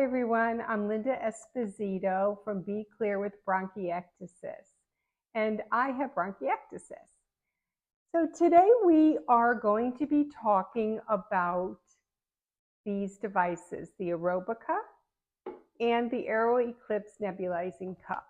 Hi everyone, I'm Linda Esposito from Be Clear with Bronchiectasis, and I have bronchiectasis. So today we are going to be talking about these devices, the Aerobika and the AeroEclipse nebulizing cup.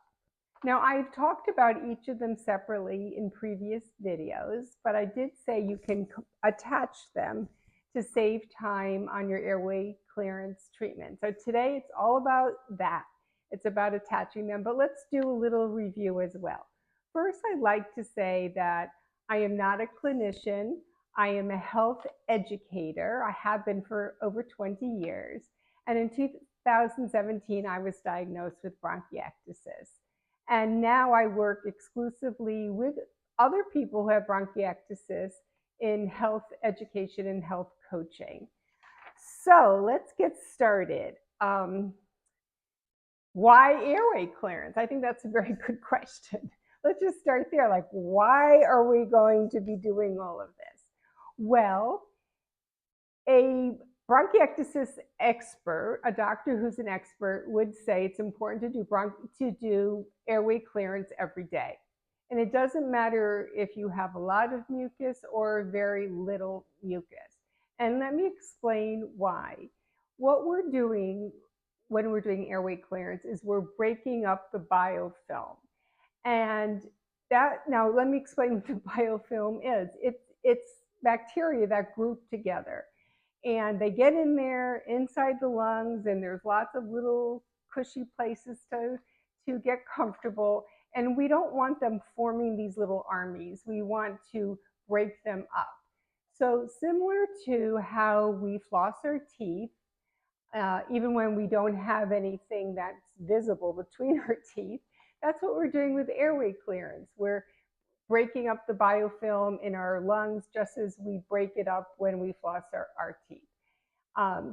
Now I've talked about each of them separately in previous videos, but I did say you can attach them to save time on your airway clearance treatment. So today it's all about that. It's about attaching them, but let's do a little review as well. First, I'd like to say that I am not a clinician. I am a health educator. I have been for over 20 years. And in 2017, I was diagnosed with bronchiectasis. And now I work exclusively with other people who have bronchiectasis in health education and health coaching. So let's get started. Why airway clearance? I think that's a very good question. Let's just start there. Like, why are we going to be doing all of this? Well, a bronchiectasis expert, a doctor who's an expert, would say it's important to do airway clearance every day. And it doesn't matter if you have a lot of mucus or very little mucus. And let me explain why. What we're doing when we're doing airway clearance is we're breaking up the biofilm. And now let me explain what the biofilm is. It's bacteria that group together. And they get in there inside the lungs, and there's lots of little cushy places to get comfortable. And we don't want them forming these little armies. We want to break them up. So similar to how we floss our teeth, even when we don't have anything that's visible between our teeth, that's what we're doing with airway clearance. We're breaking up the biofilm in our lungs just as we break it up when we floss our teeth.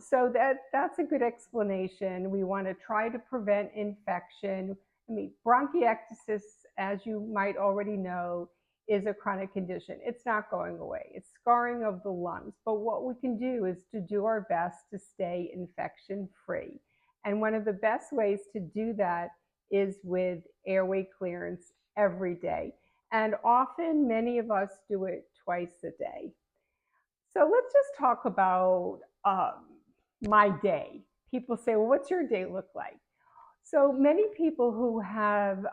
So that's a good explanation. We want to try to prevent infection. I mean, bronchiectasis, as you might already know, is a chronic condition. It's not going away. It's scarring of the lungs. But what we can do is to do our best to stay infection-free. And one of the best ways to do that is with airway clearance every day. And often, many of us do it twice a day. So let's just talk about my day. People say, well, what's your day look like? So many people who have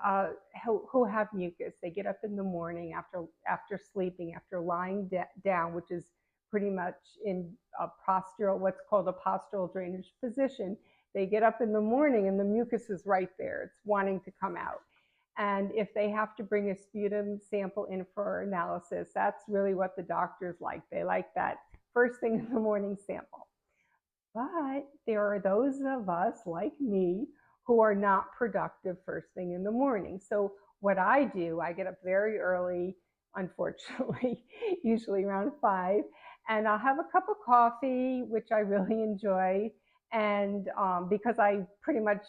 mucus, they get up in the morning after sleeping, after lying down, which is pretty much in a postural, what's called a postural drainage position. They get up in the morning and the mucus is right there. It's wanting to come out. And if they have to bring a sputum sample in for analysis, that's really what the doctors like. They like that first thing in the morning sample. But there are those of us like me who are not productive first thing in the morning. So what I do, I get up very early, unfortunately, usually around 5, and I'll have a cup of coffee, which I really enjoy. And because I pretty much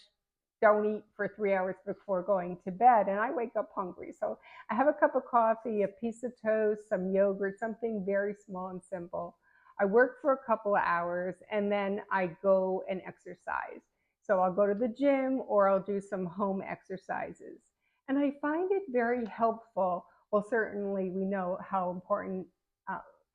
don't eat for 3 hours before going to bed, and I wake up hungry. So I have a cup of coffee, a piece of toast, some yogurt, something very small and simple. I work for a couple of hours, and then I go and exercise. So I'll go to the gym or I'll do some home exercises. And I find it very helpful. Well, certainly we know how important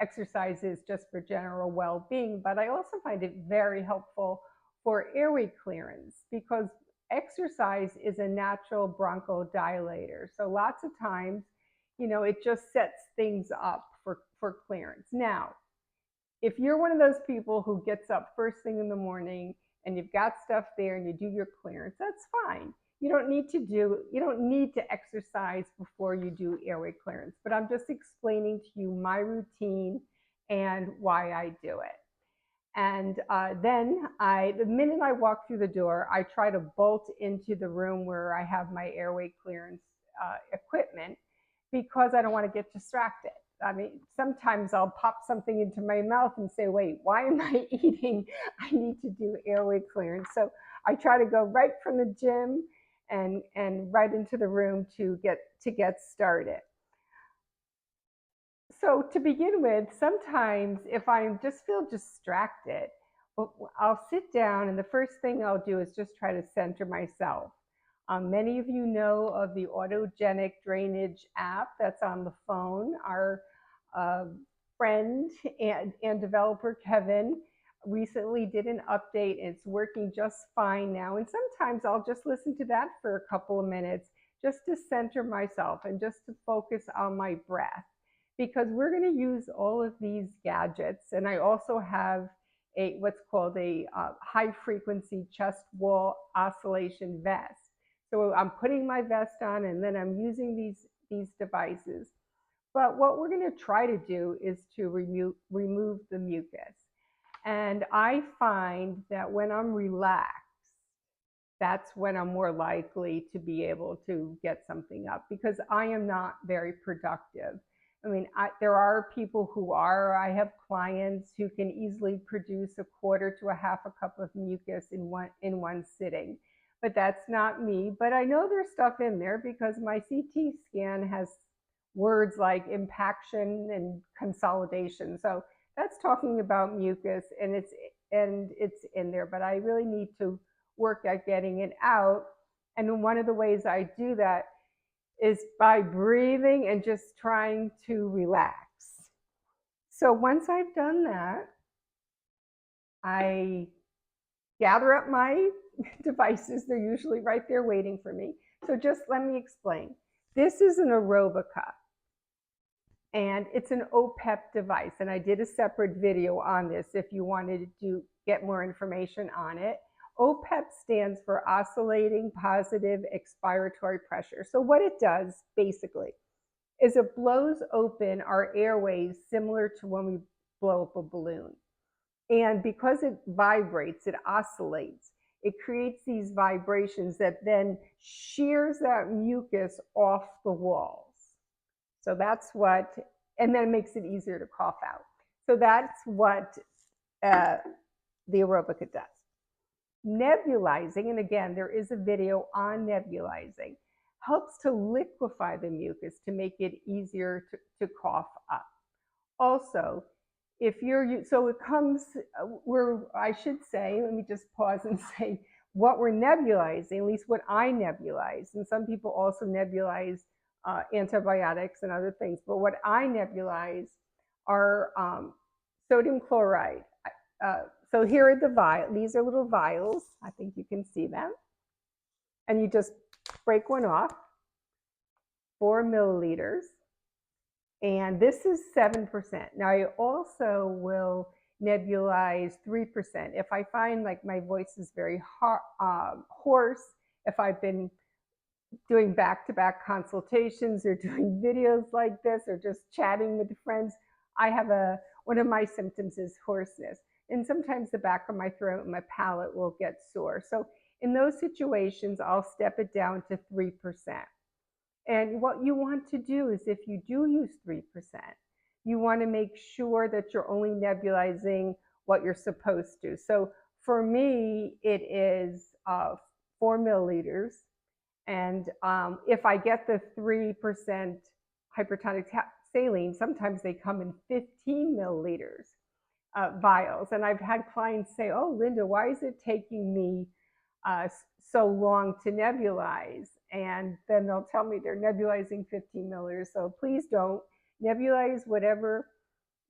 exercise is just for general well-being, but I also find it very helpful for airway clearance because exercise is a natural bronchodilator. So lots of times, it just sets things up for clearance. Now, if you're one of those people who gets up first thing in the morning and you've got stuff there and you do your clearance, that's fine. You don't need to exercise before you do airway clearance, but I'm just explaining to you my routine and why I do it. And then the minute I walk through the door, I try to bolt into the room where I have my airway clearance equipment because I don't want to get distracted. I mean, sometimes I'll pop something into my mouth and say, wait, why am I eating? I need to do airway clearance. So I try to go right from the gym and right into the room to get started. So to begin with, sometimes if I just feel distracted, I'll sit down, and the first thing I'll do is just try to center myself. Many of you know of the autogenic drainage app that's on the phone. Our uh, friend and developer Kevin recently did an update. It's working just fine now. And sometimes I'll just listen to that for a couple of minutes just to center myself and just to focus on my breath, because we're going to use all of these gadgets. And I also have what's called a high frequency chest wall oscillation vest. So I'm putting my vest on, and then I'm using these devices. But what we're going to try to do is to remove the mucus. And I find that when I'm relaxed, that's when I'm more likely to be able to get something up, because I am not very productive. I mean, there are people who are. I have clients who can easily produce a quarter to a half a cup of mucus in one sitting, but that's not me. But I know there's stuff in there because my CT scan has words like impaction and consolidation. So that's talking about mucus, and it's in there. But I really need to work at getting it out. And one of the ways I do that is by breathing and just trying to relax. So once I've done that, I gather up my devices. They're usually right there waiting for me. So just let me explain. This is an Aerobika, and it's an OPEP device. And I did a separate video on this if you wanted to get more information on it. OPEP stands for oscillating positive expiratory pressure. So what it does basically is it blows open our airways similar to when we blow up a balloon. And because it vibrates, it oscillates, it creates these vibrations that then shears that mucus off the walls. So that's what, and then it makes it easier to cough out. So that's what the Aerobika does. Nebulizing, and again, there is a video on nebulizing, helps to liquefy the mucus to make it easier to cough up. Also, if you're, so it comes, I should say, let me just pause and say what we're nebulizing, at least what I nebulize, and some people also nebulize antibiotics and other things, but what I nebulize are sodium chloride. So here are the vials. These are little vials. I think you can see them. And you just break one off, 4 milliliters. And this is 7%. Now I also will nebulize 3%. If I find like my voice is very hoarse, if I've been doing back-to-back consultations or doing videos like this or just chatting with friends, I have one of my symptoms is hoarseness. And sometimes the back of my throat and my palate will get sore. So in those situations, I'll step it down to 3%. And what you want to do is, if you do use 3%, you want to make sure that you're only nebulizing what you're supposed to. So for me, it is 4 milliliters. And if I get the 3% hypertonic saline, sometimes they come in 15 milliliters. Vials. And I've had clients say, oh, Linda, why is it taking me so long to nebulize? And then they'll tell me they're nebulizing 15 milliliters. So please don't nebulize whatever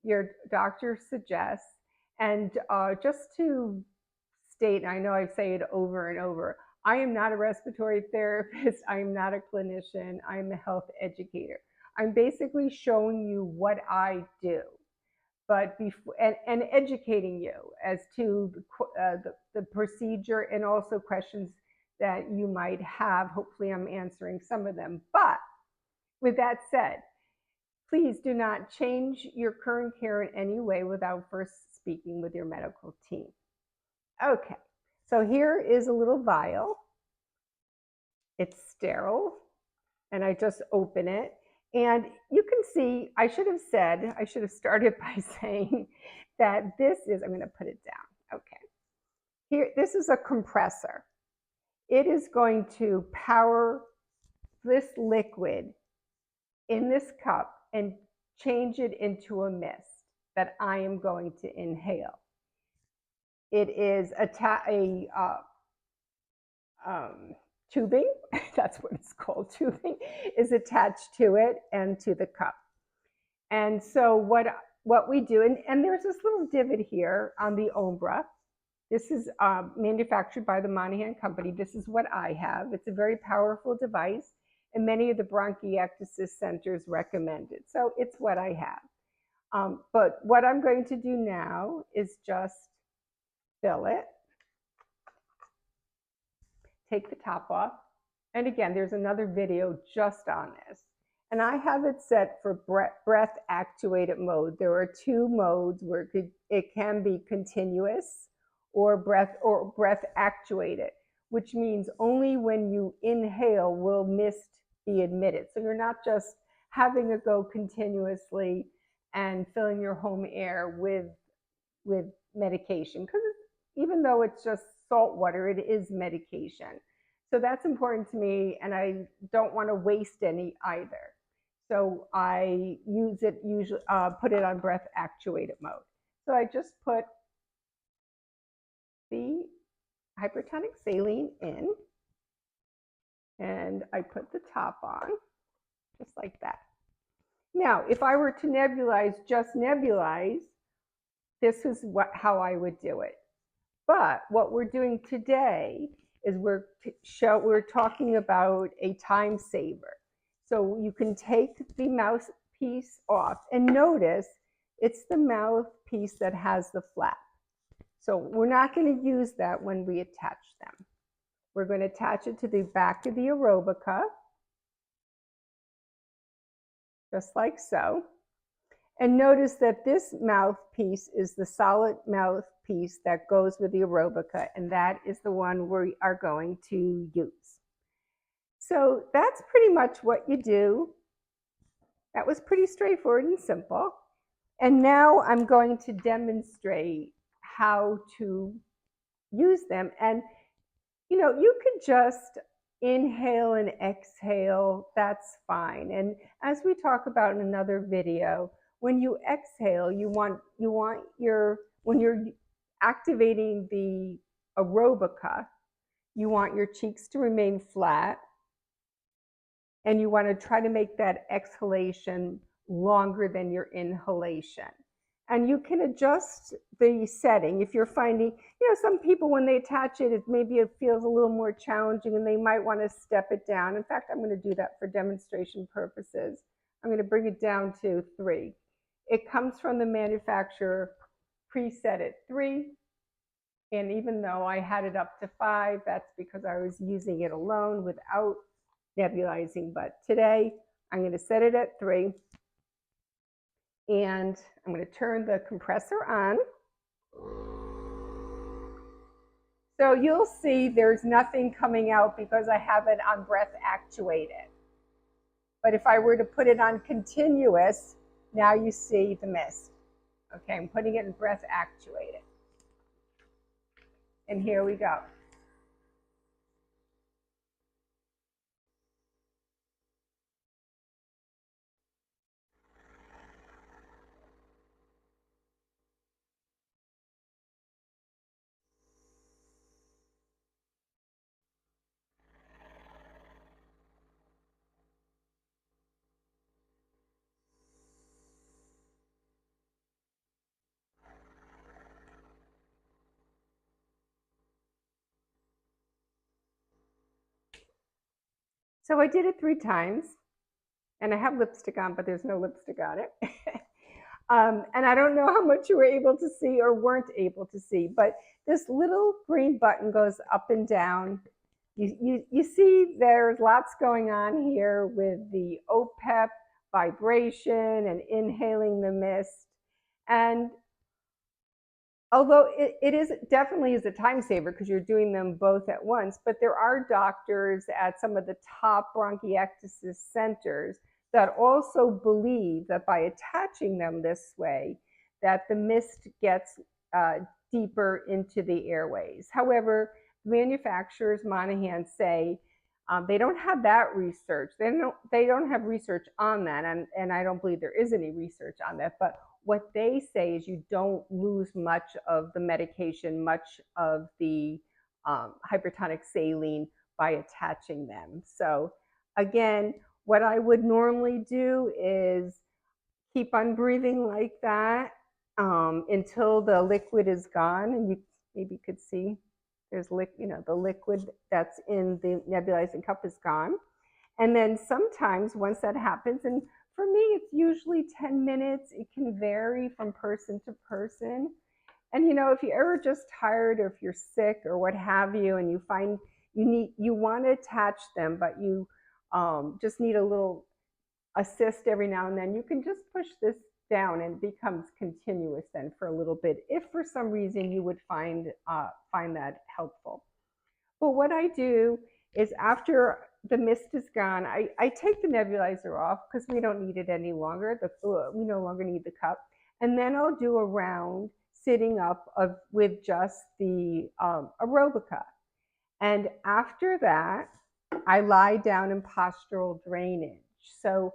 your doctor suggests. And just to state, I know I say it over and over, I am not a respiratory therapist. I am not a clinician. I'm a health educator. I'm basically showing you what I do, but and educating you as to the procedure and also questions that you might have. Hopefully I'm answering some of them. But with that said, please do not change your current care in any way without first speaking with your medical team. Okay, so here is a little vial. It's sterile, and I just open it. And you can see, I should have started by saying that this is, I'm going to put it down. Okay. Here, this is a compressor. It is going to power this liquid in this cup and change it into a mist that I am going to inhale. it is tubing, that's what it's called, tubing, is attached to it and to the cup. And so what we do, and there's this little divot here on the Ombra. This is manufactured by the Monahan Company. This is what I have. It's a very powerful device, and many of the bronchiectasis centers recommend it. So it's what I have. But what I'm going to do now is just fill it, take the top off. And again, there's another video just on this. And I have it set for breath actuated mode. There are two modes where it can be continuous or breath actuated, which means only when you inhale will mist be emitted. So you're not just having it go continuously and filling your home air with medication, because even though it's just salt water, it is medication. So that's important to me, and I don't want to waste any either. So I use it usually, put it on breath actuated mode. So I just put the hypertonic saline in, and I put the top on, just like that. Now, if I were to nebulize, just nebulize, this is how I would do it. But what we're doing today is we're talking about a time saver. So you can take the mouthpiece off, and notice it's the mouthpiece that has the flap. So we're not going to use that when we attach them. We're going to attach it to the back of the Aerobika, just like so. And notice that this mouthpiece is the solid mouthpiece that goes with the Aerobika, and that is the one we are going to use. So that's pretty much what you do. That was pretty straightforward and simple. And now I'm going to demonstrate how to use them. And you could just inhale and exhale, that's fine. And as we talk about in another video, when you exhale, when you're activating the Aerobika, you want your cheeks to remain flat, and you want to try to make that exhalation longer than your inhalation. And you can adjust the setting if you're finding, some people when they attach it, maybe it feels a little more challenging and they might want to step it down. In fact, I'm going to do that for demonstration purposes. I'm going to bring it down to 3. It comes from the manufacturer preset at 3. And even though I had it up to 5, that's because I was using it alone without nebulizing. But today I'm going to set it at 3. And I'm going to turn the compressor on. So you'll see there's nothing coming out because I have it on breath actuated. But if I were to put it on continuous, now you see the mist. Okay, I'm putting it in breath actuated. And here we go. So I did it 3 times, and I have lipstick on, but there's no lipstick on it. And I don't know how much you were able to see or weren't able to see, but this little green button goes up and down. You see there's lots going on here with the OPEP, vibration, and inhaling the mist. And although it definitely is a time saver because you're doing them both at once, but there are doctors at some of the top bronchiectasis centers that also believe that by attaching them this way, that the mist gets deeper into the airways. However, manufacturers, Monahan, say they don't have that research. They don't have research on that, and I don't believe there is any research on that. But what they say is you don't lose much of the medication, much of the hypertonic saline by attaching them. So again, what I would normally do is keep on breathing like that until the liquid is gone, and you maybe could see there's the liquid that's in the nebulizing cup is gone. And then sometimes once that happens, and for me it's usually 10 minutes, it can vary from person to person. And if you're ever just tired, or if you're sick or what have you, and you find you want to attach them, but you just need a little assist every now and then, you can just push this down and it becomes continuous then for a little bit, if for some reason you would find that helpful. But what I do is, after the mist is gone, I take the nebulizer off because we don't need it any longer. We no longer need the cup. And then I'll do a round sitting up with just the Aerobika. And after that, I lie down in postural drainage. So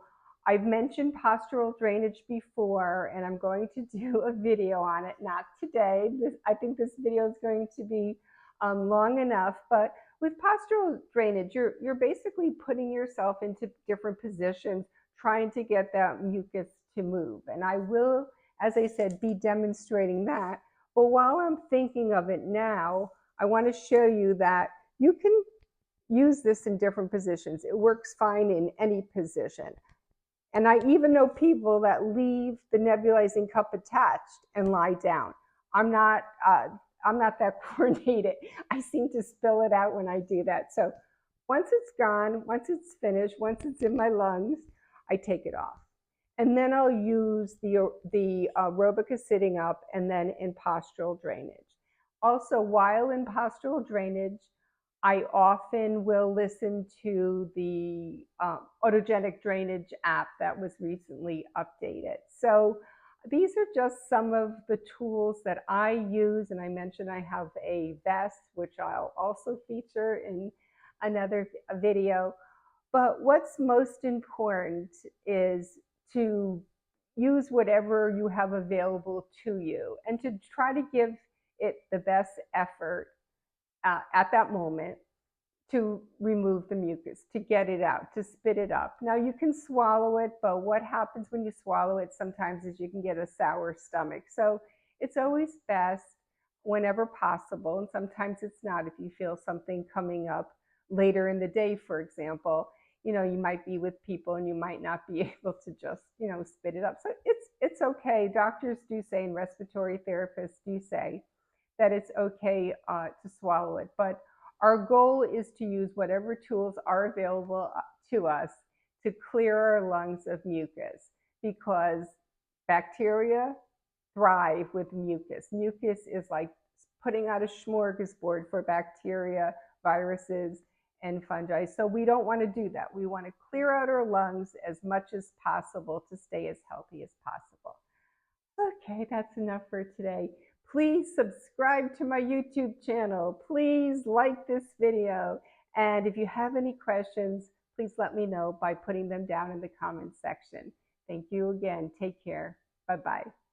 I've mentioned postural drainage before, and I'm going to do a video on it, not today. I think this video is going to be long enough, but with postural drainage, you're basically putting yourself into different positions, trying to get that mucus to move. And I will, as I said, be demonstrating that. But while I'm thinking of it now, I want to show you that you can use this in different positions. It works fine in any position. And I even know people that leave the nebulizing cup attached and lie down. I'm not that coordinated. I seem to spill it out when I do that. So once it's gone, once it's finished, once it's in my lungs, I take it off. And then I'll use the Aerobika sitting up, and then in postural drainage. Also, while in postural drainage, I often will listen to the autogenic drainage app that was recently updated. So these are just some of the tools that I use. And I mentioned I have a vest, which I'll also feature in another video. But what's most important is to use whatever you have available to you, and to try to give it the best effort at that moment to remove the mucus, to get it out, to spit it up. Now you can swallow it, but what happens when you swallow it sometimes is you can get a sour stomach. So it's always best, whenever possible, and sometimes it's not, if you feel something coming up later in the day, for example, you might be with people and you might not be able to just, spit it up. So it's okay. Doctors do say, and respiratory therapists do say, that it's okay to swallow it. But our goal is to use whatever tools are available to us to clear our lungs of mucus, because bacteria thrive with mucus. Mucus is like putting out a smorgasbord for bacteria, viruses, and fungi. So we don't want to do that. We want to clear out our lungs as much as possible to stay as healthy as possible. Okay, that's enough for today. Please subscribe to my YouTube channel. Please like this video. And if you have any questions, please let me know by putting them down in the comments section. Thank you again. Take care. Bye-bye.